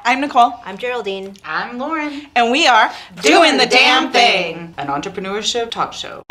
I'm Nicole. I'm Geraldine. I'm Lauren. And we are Doing the Damn Thing, an entrepreneurship talk show.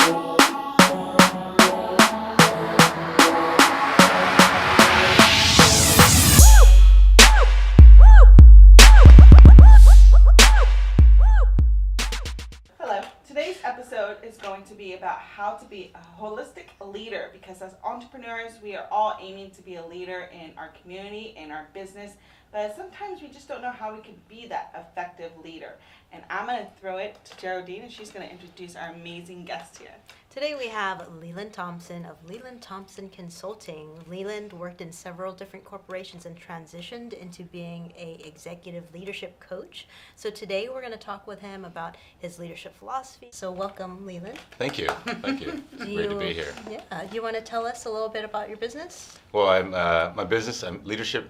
Hello. Today's episode is going to be about how to be a holistic leader, because as entrepreneurs, we are all aiming to be a leader in our community, in our business, but sometimes we just don't know how we can be that effective leader. And I'm going to throw it to Geraldine, and she's going to introduce our amazing guest here. Today we have Leland Thompson of Leland Thompson Consulting. Leland worked in several different corporations and transitioned into being an executive leadership coach. So today we're going to talk with him about his leadership philosophy. So welcome, Leland. Thank you. Thank you. Great to be here. Yeah. Do you want to tell us a little bit about your business? Well, I'm leadership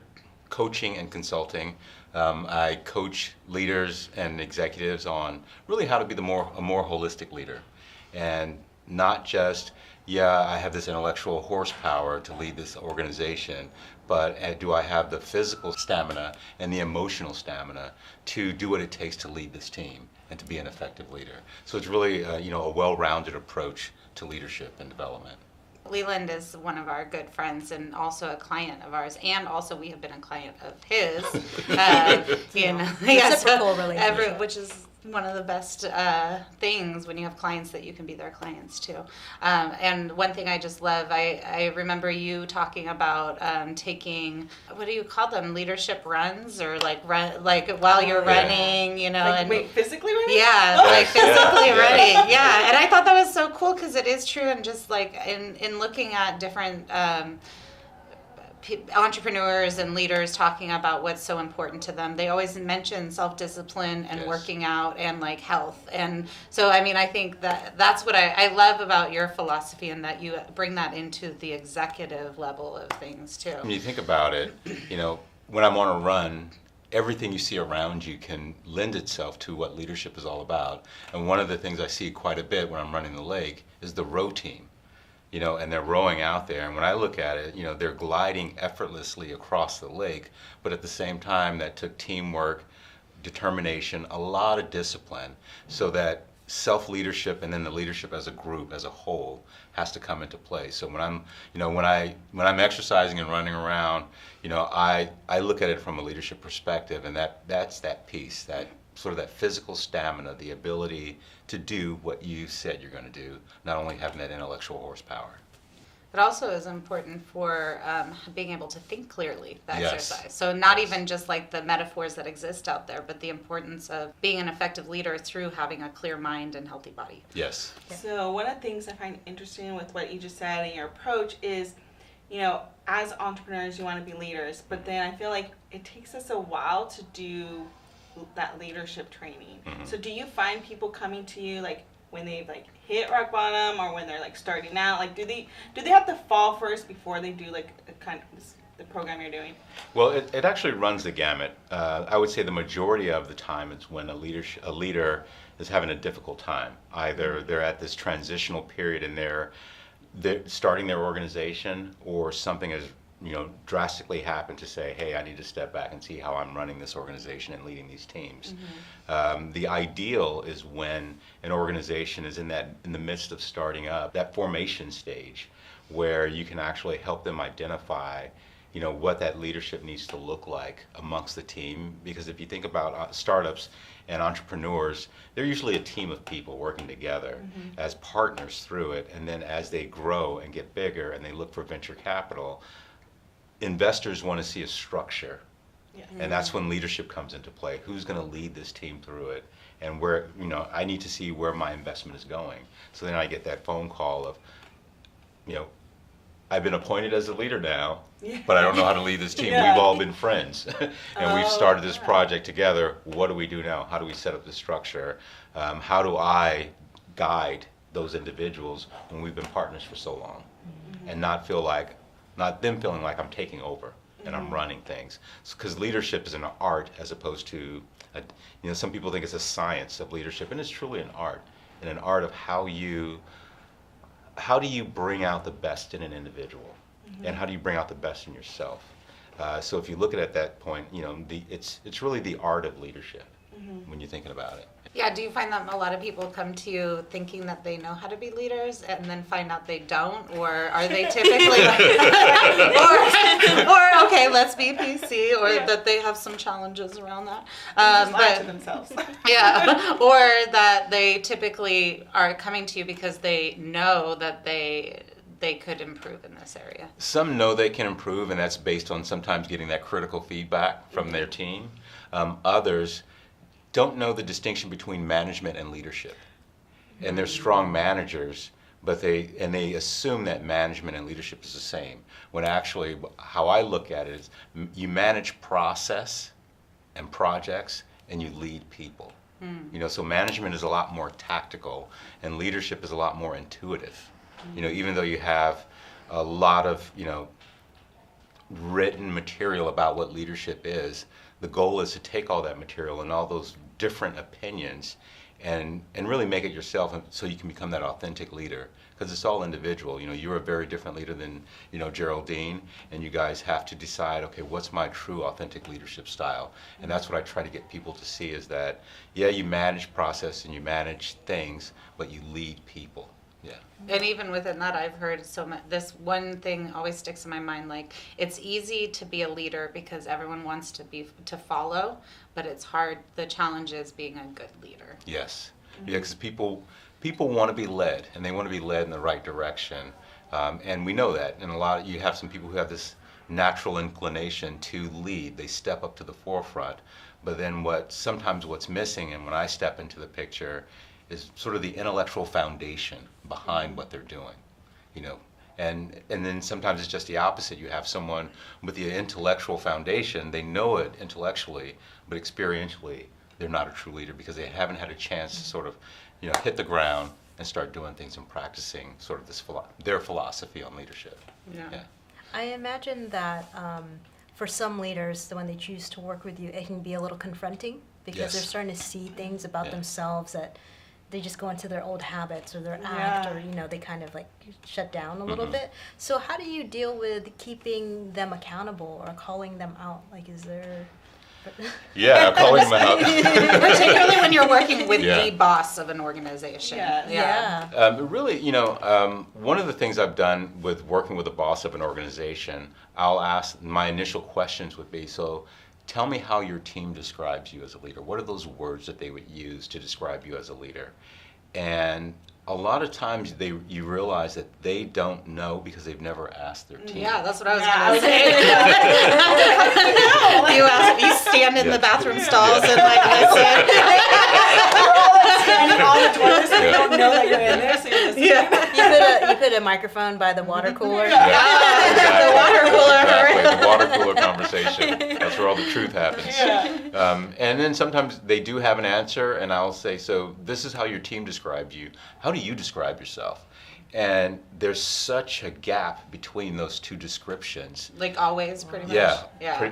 coaching and consulting. I coach leaders and executives on really how to be a more holistic leader, and not just, I have this intellectual horsepower to lead this organization, but do I have the physical stamina and the emotional stamina to do what it takes to lead this team and to be an effective leader? So it's really a well-rounded approach to leadership and development. Leland is one of our good friends and also a client of ours, and also we have been a client of his. Reciprocal relationship. Which is one of the best things when you have clients, that you can be their clients too. And one thing I just love, I remember you talking about taking, what do you call them, leadership runs, or like while you're running, Wait, physically running? Yeah, like physically running. Yeah, and I thought that was so cool, because it is true. And just like in looking at different entrepreneurs and leaders talking about what's so important to them, they always mention self-discipline and working out and like health. And so I think that's what I love about your philosophy, and that you bring that into the executive level of things too. When you think about it, when I'm on a run, everything you see around you can lend itself to what leadership is all about. And one of the things I see quite a bit when I'm running the lake is the row team. And they're rowing out there, and when I look at it, they're gliding effortlessly across the lake, but at the same time that took teamwork, determination, a lot of discipline, so that self-leadership and then the leadership as a group, as a whole, has to come into play. So when I'm exercising and running around, I look at it from a leadership perspective, and that's that piece, that sort of that physical stamina, the ability to do what you said you're going to do, not only having that intellectual horsepower. It also is important for being able to think clearly, the Yes. exercise. So not even just like the metaphors that exist out there, but the importance of being an effective leader through having a clear mind and healthy body. Yes. So one of the things I find interesting with what you just said and your approach is, as entrepreneurs, you want to be leaders, but then I feel like it takes us a while to do that leadership training. Mm-hmm. So do you find people coming to you like when they've like hit rock bottom, or when they're like starting out? Like do they have to fall first before they do like the program you're doing? Well, it actually runs the gamut. I would say the majority of the time it's when a leader is having a difficult time. Either they're at this transitional period and they're starting their organization, or something has drastically happened to say, hey, I need to step back and see how I'm running this organization and leading these teams. Mm-hmm. The ideal is when an organization is in the midst of starting up, that formation stage, where you can actually help them identify what that leadership needs to look like amongst the team. Because if you think about startups and entrepreneurs, they're usually a team of people working together as partners through it. And then as they grow and get bigger and they look for venture capital, investors want to see a structure. Yeah. And that's when leadership comes into play. Who's going to lead this team through it? And where, I need to see where my investment is going. So then I get that phone call of, I've been appointed as a leader now, but I don't know how to lead this team. Yeah. We've all been friends, and we've started this project together. What do we do now? How do we set up the structure? How do I guide those individuals when we've been partners for so long, and not them feeling like I'm taking over and I'm running things? Because leadership is an art as opposed to, some people think it's a science of leadership, and it's truly an art, and an art of how do you bring out the best in an individual, and how do you bring out the best in yourself? So if you look at that point, it's really the art of leadership when you're thinking about it. Yeah, do you find that a lot of people come to you thinking that they know how to be leaders and then find out they don't? Or are they typically, or okay, let's be PC, or that they have some challenges around that? Just lie to themselves. Yeah, or that they typically are coming to you because they know that they could improve in this area. Some know they can improve, and that's based on sometimes getting that critical feedback from their team. Others don't know the distinction between management and leadership. And they're strong managers, but they assume that management and leadership is the same. When actually, how I look at it is you manage process and projects and you lead people. So management is a lot more tactical and leadership is a lot more intuitive. Even though you have a lot of, written material about what leadership is, the goal is to take all that material and all those different opinions and really make it yourself so you can become that authentic leader, because it's all individual. You're a very different leader than, Geraldine, and you guys have to decide, okay, what's my true authentic leadership style? And that's what I try to get people to see, is that, yeah, you manage process and you manage things, but you lead people. Yeah. And even within that, I've heard so much. This one thing always sticks in my mind. Like, it's easy to be a leader because everyone wants to follow, but it's hard. The challenge is being a good leader. Yes. Yeah, because people want to be led, and they want to be led in the right direction. And we know that. And you have some people who have this natural inclination to lead. They step up to the forefront. But then sometimes what's missing, and when I step into the picture, is sort of the intellectual foundation behind what they're doing, and then sometimes it's just the opposite. You have someone with the intellectual foundation, they know it intellectually, but experientially they're not a true leader because they haven't had a chance to sort of, hit the ground and start doing things and practicing sort of their philosophy on leadership. Yeah. I imagine that for some leaders, when they choose to work with you, it can be a little confronting because Yes. they're starting to see things about Yeah. themselves that they just go into their old habits or their act, or they kind of like shut down a little bit. So how do you deal with keeping them accountable or calling them out? Like, is there Yeah, calling them out. Particularly when you're working with Yeah. the boss of an organization. Yeah. Really, one of the things I've done with working with the boss of an organization, I'll ask, my initial questions would be, so tell me how your team describes you as a leader. What are those words that they would use to describe you as a leader? And a lot of times you realize that they don't know because they've never asked their team. Yeah, that's what I was going to say. You stand in the bathroom stalls and like listen. Standing on the toilet so you don't know that you're in there, so you're listening. you put a microphone by the water cooler. Exactly. The water cooler. Exactly, the water cooler conversation. That's where all the truth happens. Yeah. And then sometimes they do have an answer, and I'll say, so this is how your team described you. How do you describe yourself? And there's such a gap between those two descriptions. Like always, pretty much. Yeah.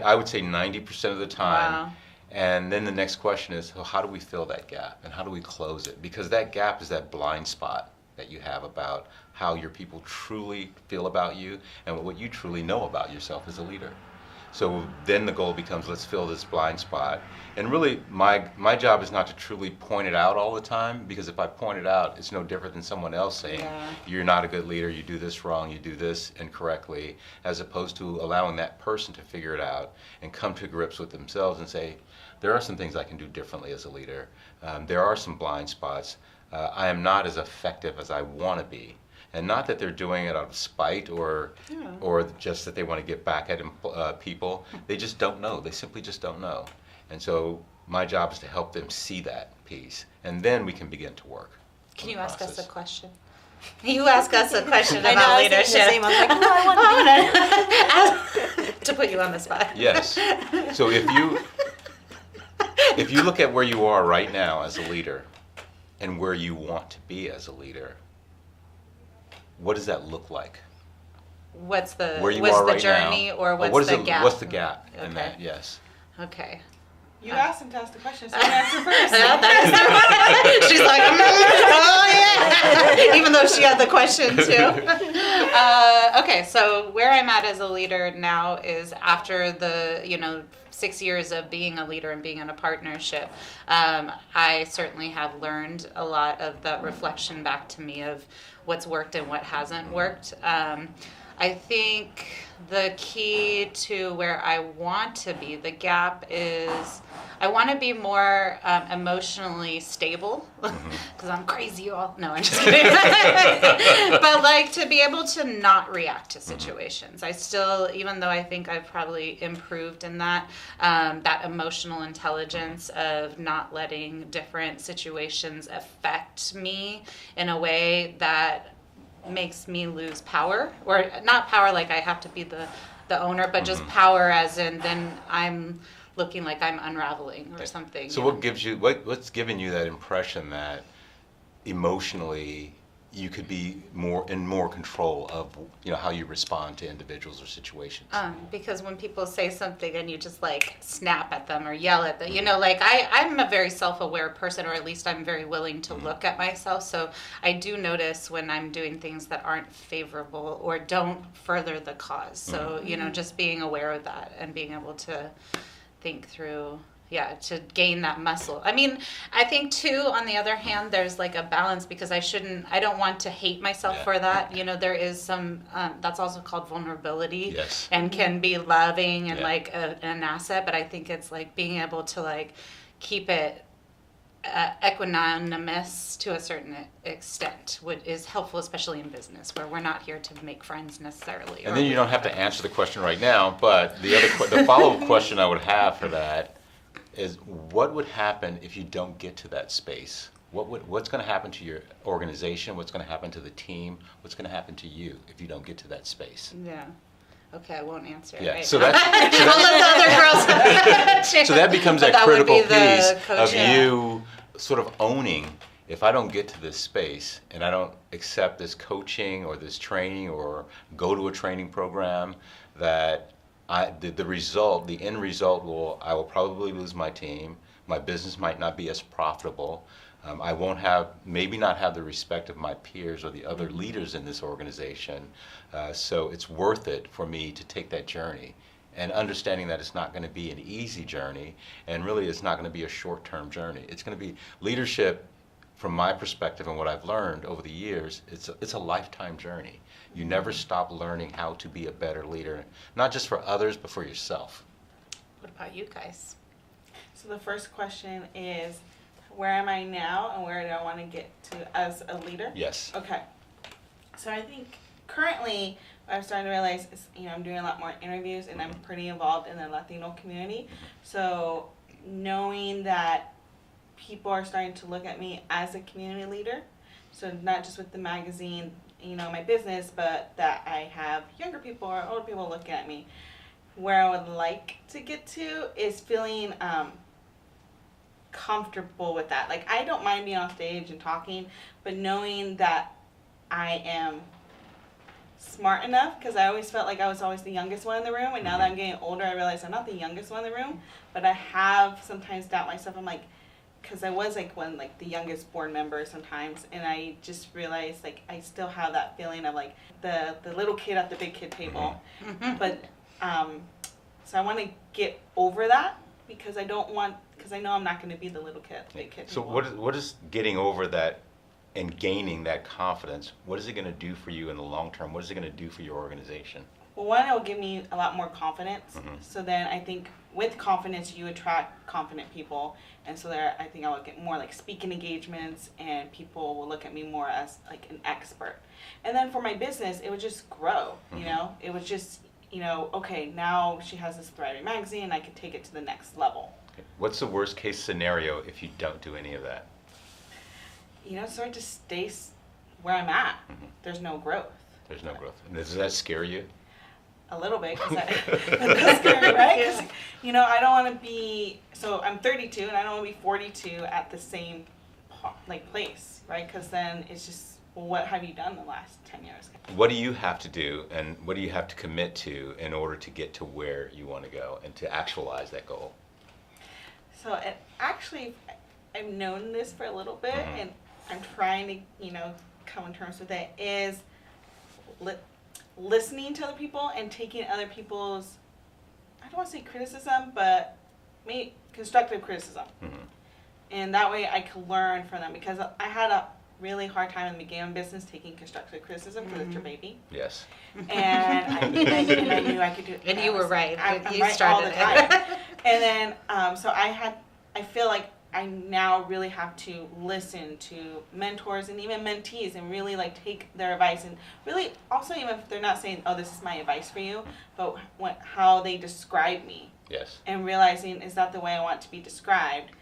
I would say 90% of the time. Wow. And then the next question is, so how do we fill that gap and how do we close it? Because that gap is that blind spot that you have about how your people truly feel about you and what you truly know about yourself as a leader. So then the goal becomes, let's fill this blind spot. And really, my job is not to truly point it out all the time, because if I point it out, it's no different than someone else saying, you're not a good leader, you do this wrong, you do this incorrectly, as opposed to allowing that person to figure it out and come to grips with themselves and say, there are some things I can do differently as a leader. There are some blind spots. I am not as effective as I want to be. And not that they're doing it out of spite or just that they want to get back at people. They just don't know. They simply just don't know. And so my job is to help them see that piece. And then we can begin to work. Can you on the ask us a process. question? You ask us a question I know, about I was thinking leadership. the same. I was like, no, I want to to put you on the spot. Yes. So if you look at where you are right now as a leader and where you want to be as a leader, what does that look like? What's the Where you what's are the right journey now, or or what's the it, gap? What's the gap in Okay. that? Yes. Okay. You asked him to ask the question, so you answer first. She's like, oh yeah, even though she had the question too. Okay, so where I'm at as a leader now is after the 6 years of being a leader and being in a partnership. I certainly have learned a lot of that reflection back to me of what's worked and what hasn't worked. I think the key to where I want to be, the gap is I want to be more emotionally stable because I'm crazy, you all. No, I'm just kidding. But like to be able to not react to situations. I still, even though I think I've probably improved in that, that emotional intelligence of not letting different situations affect me in a way that makes me lose power, or not power like I have to be the owner, but just power as in then I'm looking like I'm unraveling or something. So what gives you what's giving you that impression that emotionally you could be more control of how you respond to individuals or situations? Because when people say something and you just like snap at them or yell at them, like I'm a very self-aware person, or at least I'm very willing to look at myself. So I do notice when I'm doing things that aren't favorable or don't further the cause. So, just being aware of that and being able to think through, to gain that muscle. I mean, I think too, on the other hand, there's like a balance because I don't want to hate myself for that. There is some, that's also called vulnerability. Yes. And can be loving and like an asset, but I think it's like being able to like keep it equanimous to a certain extent, which is helpful, especially in business, where we're not here to make friends necessarily. And then you don't have to answer the question right now, but the follow-up question I would have for that is what would happen if you don't get to that space? What's going to happen to your organization? What's going to happen to the team? What's going to happen to you if you don't get to that space? Yeah. Okay, I won't answer. Yeah. Right So now. that I'll let the other girls. so that becomes But that would critical be the piece coach, of you sort of owning. If I don't get to this space and I don't accept this coaching or this training or go to a training program, that the end result I will probably lose my team. My business might not be as profitable. I won't maybe not have the respect of my peers or the other leaders in this organization. So it's worth it for me to take that journey, and understanding that it's not going to be an easy journey, and really it's not going to be a short-term journey. It's going to be leadership. From my perspective and what I've learned over the years, it's a lifetime journey. You never stop learning how to be a better leader, not just for others, but for yourself. What about you guys? So the first question is, where am I now and where do I want to get to as a leader? Yes. Okay. So I think currently what I'm starting to realize is, I'm doing a lot more interviews and I'm pretty involved in the Latino community. So knowing that people are starting to look at me as a community leader, so not just with the magazine, my business, but that I have younger people or older people looking at me. Where I would like to get to is feeling comfortable with that. Like, I don't mind being on stage and talking, but knowing that I am smart enough, because I always felt like I was always the youngest one in the room, and now that I'm getting older, I realize I'm not the youngest one in the room, but I have sometimes doubt myself. I'm like, because I was like the youngest board member sometimes, and I just realized like I still have that feeling of like the little kid at the big kid table. But so I want to get over that because I know I'm not going to be the little kid at the big kid So table. what is getting over that and gaining that confidence? What is it going to do for you in the long term? What is it going to do for your organization? Well, one, it'll give me a lot more confidence. So then I think with confidence, you attract confident people. And so there, I think I will get more like speaking engagements, and people will look at me more as like an expert. And then for my business, it would just grow, It was just, okay, now she has this thriving magazine, I could take it to the next level. Okay. What's the worst case scenario if you don't do any of that? Sort of just stay where I'm at. There's no growth. There's no growth. And does that scare you? A little bit, because that's scary, right? Because, I don't want to be, so I'm 32, and I don't want to be 42 at the same, place, right? Because then it's just, well, what have you done the last 10 years? What do you have to do, and what do you have to commit to in order to get to where you want to go and to actualize that goal? So it actually, I've known this for a little bit, and I'm trying to, come to terms with it, is listening to other people and taking other people's, I don't want to say criticism, but maybe constructive criticism. And that way I could learn from them, because I had a really hard time in the beginning of business taking constructive criticism because it's your baby. Yes. And I knew I could do it. And you were right. I'm You right started all the time. And then, so I feel like I now really have to listen to mentors and even mentees and really like take their advice, and really also, even if they're not saying, oh, this is my advice for you, but how they describe me. Yes. And realizing, is that the way I want to be described?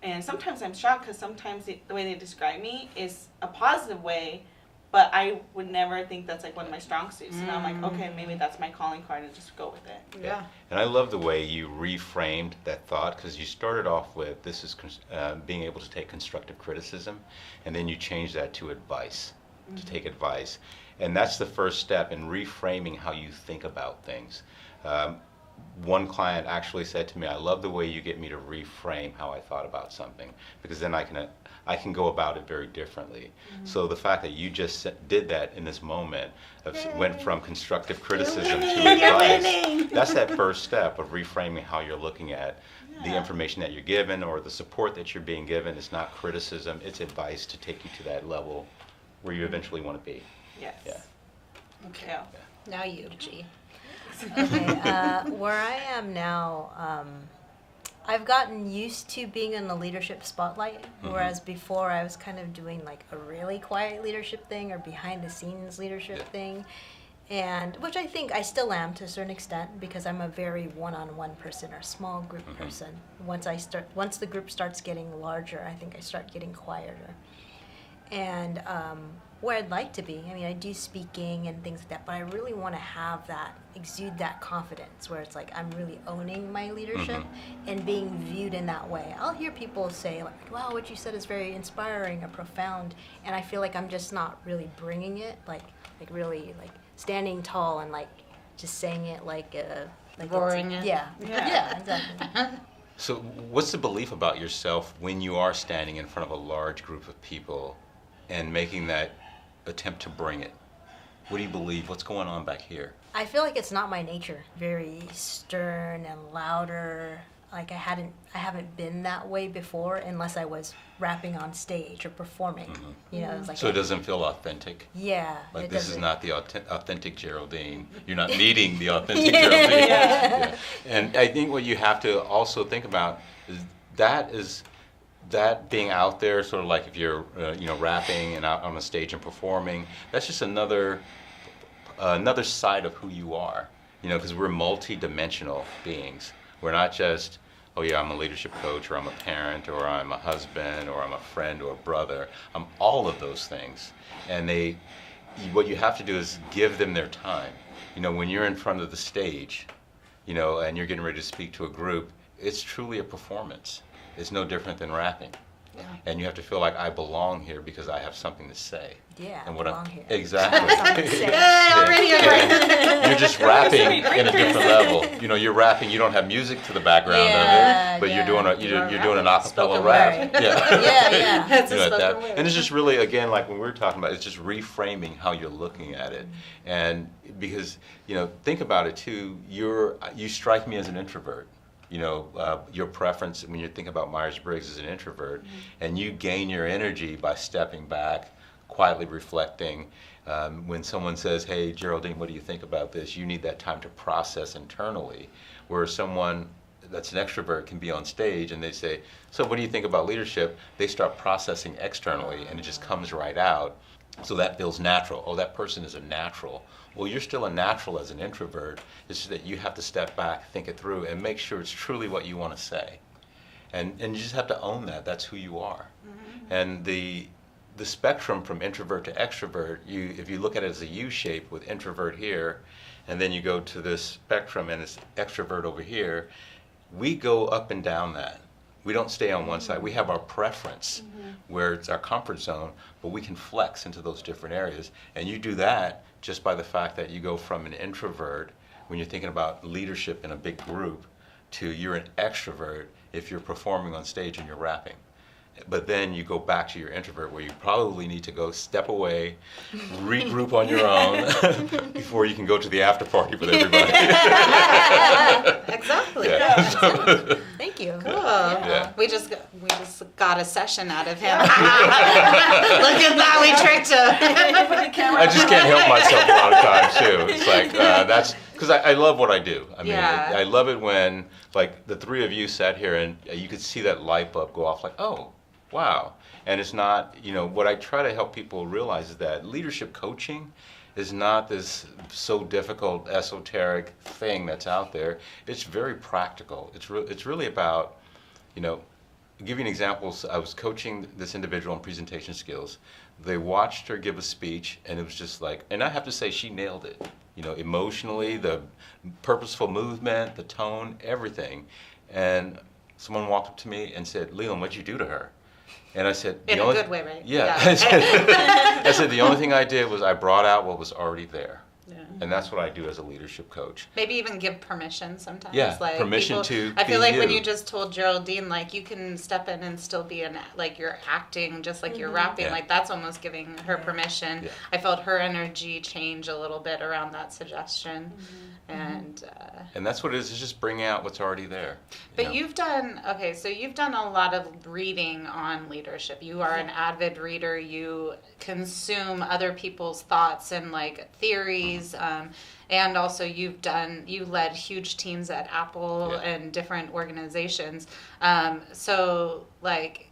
And sometimes I'm shocked, because sometimes the way they describe me is a positive way, but I would never think that's like one of my strong suits. And I'm like, okay, maybe that's my calling card, and just go with it. Yeah. And I love the way you reframed that thought, because you started off with this is being able to take constructive criticism, and then you changed that to advice, to take advice. And that's the first step in reframing how you think about things. One client actually said to me, I love the way you get me to reframe how I thought about something, because then I can go about it very differently. So the fact that you just did that in this moment, went from constructive criticism to advice, that's that first step of reframing how you're looking at the information that you're given, or the support that you're being given. It's not criticism, it's advice to take you to that level where you eventually want to be. Yes. Yeah. Okay. Yeah. Now you, G. Okay, where I am now, I've gotten used to being in the leadership spotlight, whereas before I was kind of doing like a really quiet leadership thing or behind the scenes leadership thing, and which I think I still am to a certain extent, because I'm a very one-on-one person or small group person. Once the group starts getting larger, I think I start getting quieter. And where I'd like to be, I mean, I do speaking and things like that, but I really want to have that, exude that confidence where it's like I'm really owning my leadership and being viewed in that way. I'll hear people say like, wow, what you said is very inspiring or profound, and I feel like I'm just not really bringing it, like really like standing tall and like just saying it like Roaring it. Yeah, exactly. So what's the belief about yourself when you are standing in front of a large group of people and making that attempt to bring it? What do you believe? What's going on back here? I feel like it's not my nature. Very stern and louder. Like I haven't been that way before, unless I was rapping on stage or performing. You know, it's like So it doesn't feel authentic? Yeah. Like it this is doesn't. not the authentic Geraldine. You're not meeting the authentic Geraldine. Yeah. And I think what you have to also think about is that being out there, sort of like if you're rapping and out on a stage and performing, that's just another side of who you are. Because we're multi-dimensional beings. We're not just, oh yeah, I'm a leadership coach, or I'm a parent, or I'm a husband, or I'm a friend, or a brother. I'm all of those things. And what you have to do is give them their time. When you're in front of the stage, and you're getting ready to speak to a group, it's truly a performance. It's no different than rapping. Yeah. And you have to feel like I belong here because I have something to say. Yeah, And I what belong here. Exactly. Something to say. Already You're just rapping in a different level. You're rapping. You don't have music to the background Yeah, of it, but yeah. you're doing an acapella Spoken rap. word. Yeah. Yeah. That's You a know, spoken that. word. And it's just really, again, like when we were talking about, it's just reframing how you're looking at it. And because think about it too. You strike me as an introvert. Your preference when you think about Myers-Briggs as an introvert, and you gain your energy by stepping back, quietly reflecting. When someone says, hey, Geraldine, what do you think about this? You need that time to process internally, where someone that's an extrovert can be on stage and they say, so what do you think about leadership? They start processing externally and it just comes right out. So that feels natural. Oh, that person is a natural. Well, you're still a natural as an introvert. It's just that you have to step back, think it through, and make sure it's truly what you want to say. And you just have to own that. That's who you are. And the spectrum from introvert to extrovert, if you look at it as a U shape with introvert here, and then you go to this spectrum and it's extrovert over here, we go up and down that. We don't stay on one side. We have our preference where it's our comfort zone, but we can flex into those different areas. And you do that just by the fact that you go from an introvert, when you're thinking about leadership in a big group, to you're an extrovert, if you're performing on stage and you're rapping. But then you go back to your introvert where you probably need to go step away, regroup on your own before you can go to the after party with everybody. Exactly. Yeah. Thank you. Cool. Yeah. We just got a session out of him. Look at that, we tricked him. I just can't help myself a lot of times too. It's like that's because I love what I do. I mean, Yeah. I love it when like the three of you sat here and you could see that light bulb go off. Like, oh, wow. And it's not, what I try to help people realize is that leadership coaching is not this so difficult, esoteric thing that's out there. It's very practical. It's really about, I'll give you an example. So I was coaching this individual on presentation skills. They watched her give a speech, and it was just like, and I have to say she nailed it. Emotionally, the purposeful movement, the tone, everything. And someone walked up to me and said, "Leland, what'd you do to her?" And I said, In a good way, right? Yeah. Yeah. I said, the only thing I did was I brought out what was already there. Yeah. And that's what I do as a leadership coach. Maybe even give permission sometimes. Yeah, like permission to I feel be like when you. you just told Geraldine, like, you can step in and still be like you're acting just like you're rapping, Yeah. like that's almost giving her permission. Yeah. I felt her energy change a little bit around that suggestion. And And that's what it is just bringing out what's already there. but you've done a lot of reading on leadership. You are an avid reader. You consume other people's thoughts and like theories, and also you led huge teams at Apple Yeah. and different organizations. So like,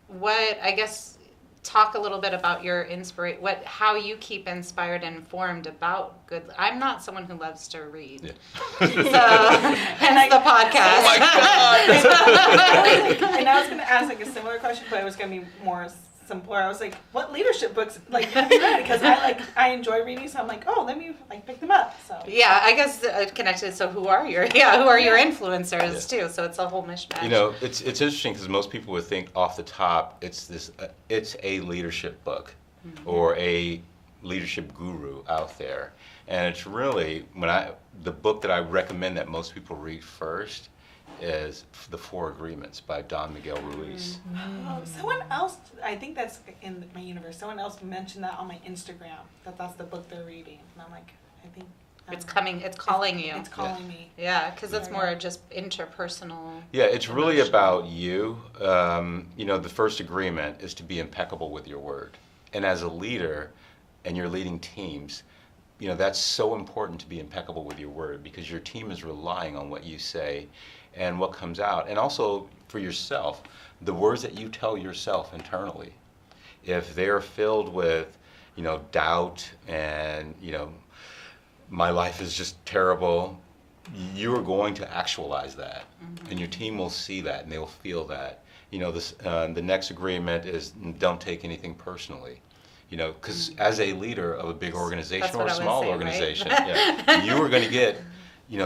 what I guess. Talk a little bit about your how you keep inspired and informed about good. I'm not someone who loves to read, Yeah. so hence the podcast. Oh my God! And I was going to ask like a similar question, but it was going to be more simpler. I was like, what leadership books have you read? Because I enjoy reading, so I'm like, oh, let me pick them up. So Yeah, I guess connected. So who are your influencers too? So it's a whole mishmash. It's interesting because most people would think off the top it's a leadership book or a leadership guru out there, and it's really the book that I recommend that most people read first is The Four Agreements by Don Miguel Ruiz. oh, someone else, I think that's in my universe. Someone else mentioned that on my Instagram that's the book they're reading, and I'm like, I think It's coming. It's calling you. It's calling me. Yeah, because it's more just interpersonal. Yeah, it's really emotional. about you. The first agreement is to be impeccable with your word. And as a leader, and you're leading teams, that's so important to be impeccable with your word because your team is relying on what you say and what comes out. And also for yourself, the words that you tell yourself internally. If they're filled with, doubt and, my life is just terrible, you're going to actualize that. And your team will see that and they'll feel that. The next agreement is don't take anything personally. Because as a leader of a big organization That's or a what I would small say, right? organization, you are going to get,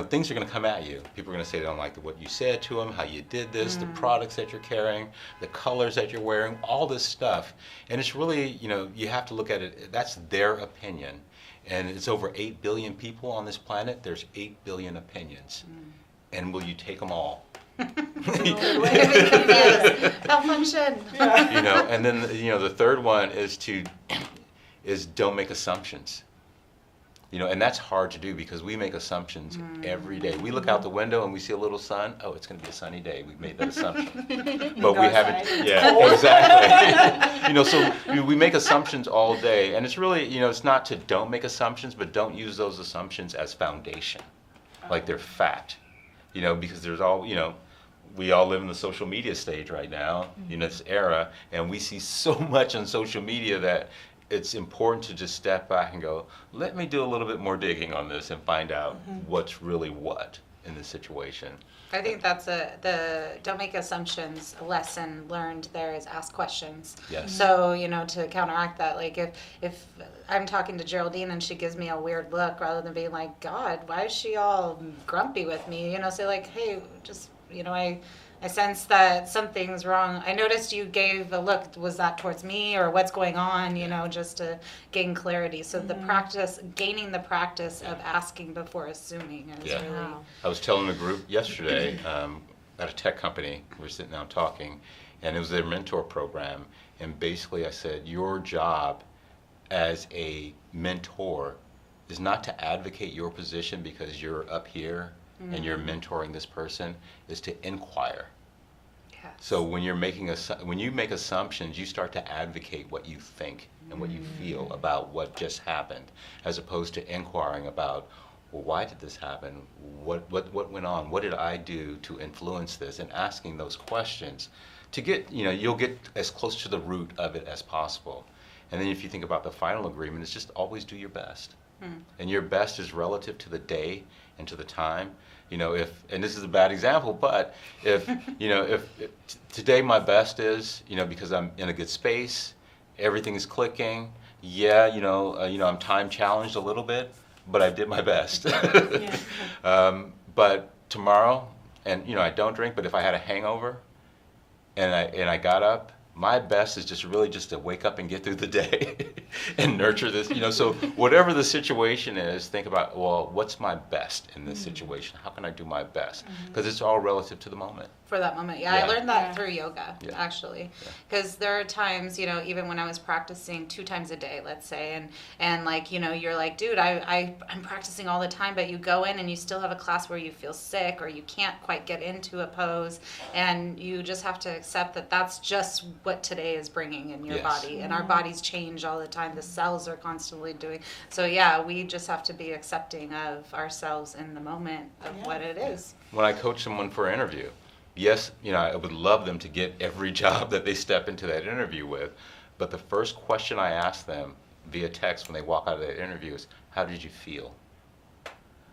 things are going to come at you. People are going to say they don't like what you said to them, how you did this, the products that you're carrying, the colors that you're wearing, all this stuff. And it's really, you have to look at it, that's their opinion. And it's over 8 billion people on this planet. There's 8 billion opinions. And will you take them all? Malfunction. And then the third one is don't make assumptions. And that's hard to do because we make assumptions every day. We look out the window and we see a little sun. Oh, it's going to be a sunny day. We've made that assumption, but we haven't. Yeah, exactly. So we make assumptions all day, and it's really it's not to don't make assumptions, but don't use those assumptions as foundation, like they're fact. Because there's we all live in the social media stage right now, this era, and we see so much on social media that it's important to just step back and go, let me do a little bit more digging on this and find out what's really what in this situation. I think that's the don't make assumptions. A lesson learned there is ask questions. Yes. So to counteract that, like if I'm talking to Geraldine and she gives me a weird look, rather than being like, God, why is she all grumpy with me? Say like, hey, just I sense that something's wrong. I noticed you gave a look. Was that towards me or what's going on? Just to gain clarity. So gaining the practice of asking before assuming is really. I was telling the group yesterday, at a tech company. We're sitting down talking, and it was their mentor program. And basically I said, your job as a mentor is not to advocate your position because you're up here and you're mentoring this person, is to inquire. Yes. So when you make assumptions, you start to advocate what you think and what you feel about what just happened, as opposed to inquiring about, well, why did this happen? What went on? What did I do to influence this? And asking those questions to get, you'll get as close to the root of it as possible. And then if you think about the final agreement, it's just always do your best. And your best is relative to the day and to the time. And this is a bad example, but if today my best is, because I'm in a good space, everything is clicking, I'm time challenged a little bit, but I did my best. But tomorrow, and I don't drink, but if I had a hangover and I got up, my best is just to wake up and get through the day and nurture this, so whatever the situation is, think about, well, what's my best in this situation? How can I do my best? Because it's all relative to the moment. For that moment, yeah. I learned that through yoga, actually, because there are times, even when I was practicing 2 times a day, let's say, and like, you're like, dude, I'm practicing all the time, but you go in and you still have a class where you feel sick or you can't quite get into a pose, and you just have to accept that that's just what today is bringing in your body, and our bodies change all the time. The cells are constantly doing, so we just have to be accepting of ourselves in the moment of what it is. When I coach someone for an interview, yes, I would love them to get every job that they step into that interview with, but the first question I ask them via text when they walk out of that interview is, how did you feel?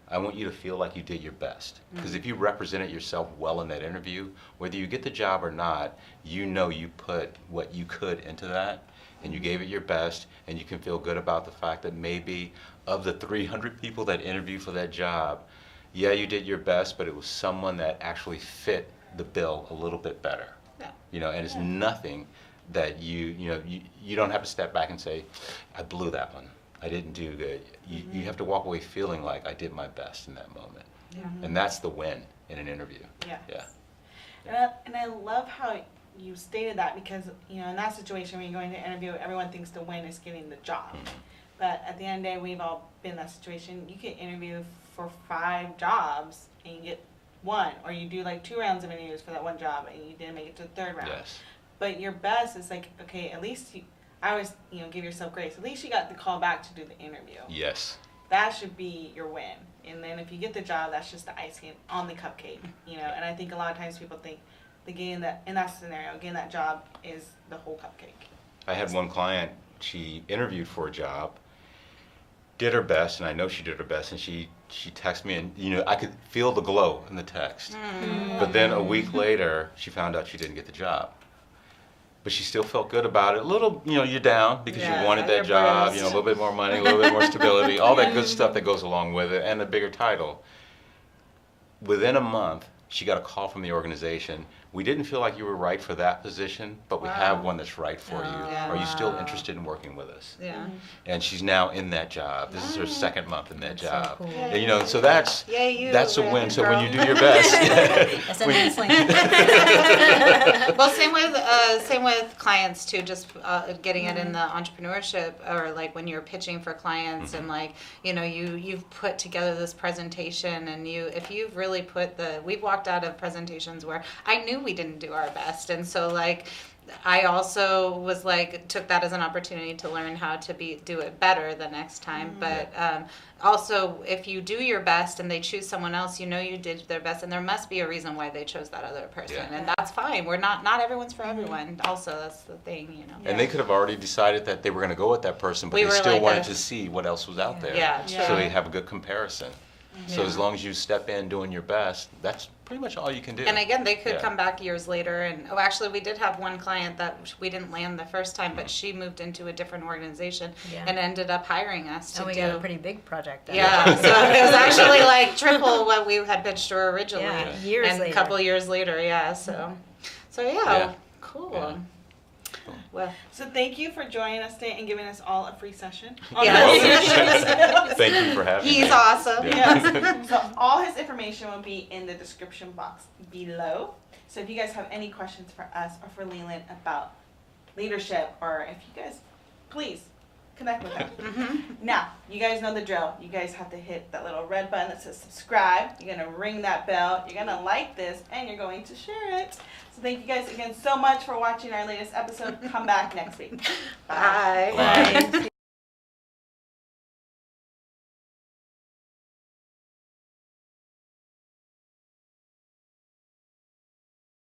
I want you to feel like you did your best, because if you represented yourself well in that interview, whether you get the job or not, you put what you could into that, and you gave it your best, and you can feel good about the fact that maybe of the 300 people that interviewed for that job, you did your best, but it was someone that actually fit the bill a little bit better. And it's nothing that you don't have to step back and say, I blew that one, I didn't do good. You have to walk away feeling like I did my best in that moment. And that's the win in an interview. And I love how you stated that, because in that situation when you're going to interview, everyone thinks the win is getting the job. But at the end of the day, we've all been in that situation. You can interview for 5 jobs and you get 1, or you do like 2 rounds of interviews for that one job and you didn't make it to the 3rd round. But your best is like, okay, at least I always give yourself grace. At least you got the call back to do the interview. That should be your win. And then if you get the job, that's just the icing on the cupcake. And I think a lot of times people think in that scenario, getting that job is the whole cupcake. I had one client, she interviewed for a job, did her best, and I know she did her best, and she texted me, and I could feel the glow in the text. But then a week later, she found out she didn't get the job. But she still felt good about it. A little, you're down because you wanted that job, a little bit more money, a little bit more stability, all that good stuff that goes along with it, and a bigger title. Within a month, she got a call from the organization. We didn't feel like you were right for that position, but we have one that's right for you. Are you still interested in working with us? And she's now in that job. This is her 2nd month in that job. So cool. And so that's a win. So when you do your best. Well, same with clients too. Just getting it in the entrepreneurship, or like when you're pitching for clients, and like you've put together this presentation, and if you've really we've walked out of presentations where I knew we didn't do our best, and so like I also was like took that as an opportunity to learn how to do it better the next time. But also, if you do your best and they choose someone else, you did their best, and there must be a reason why they chose that other person, and that's fine. We're not everyone's for everyone. Also, that's the thing, And they could have already decided that they were going to go with that person, but they still wanted to see what else was out there. So they have a good comparison. So as long as you step in doing your best, that's pretty much all you can do. And again, they could come back years later. And actually, we did have one client that we didn't land the first time, but she moved into a different organization and ended up hiring us to we got a pretty big project. So it was actually like triple what we had pitched her originally. Years and later. a couple years later, So cool. Well, So thank you for joining us today and giving us all a free session. Yes. Thank you for having me. he's awesome. Yes. So all his information will be in the description box below. So if you guys have any questions for us or for Leland about leadership, or if you guys, please connect with him. Now, you guys know the drill. You guys have to hit that little red button that says subscribe. You're going to ring that bell. You're going to like this, and you're going to share it. So thank you guys again so much for watching our latest episode. Come back next week. Bye. Bye.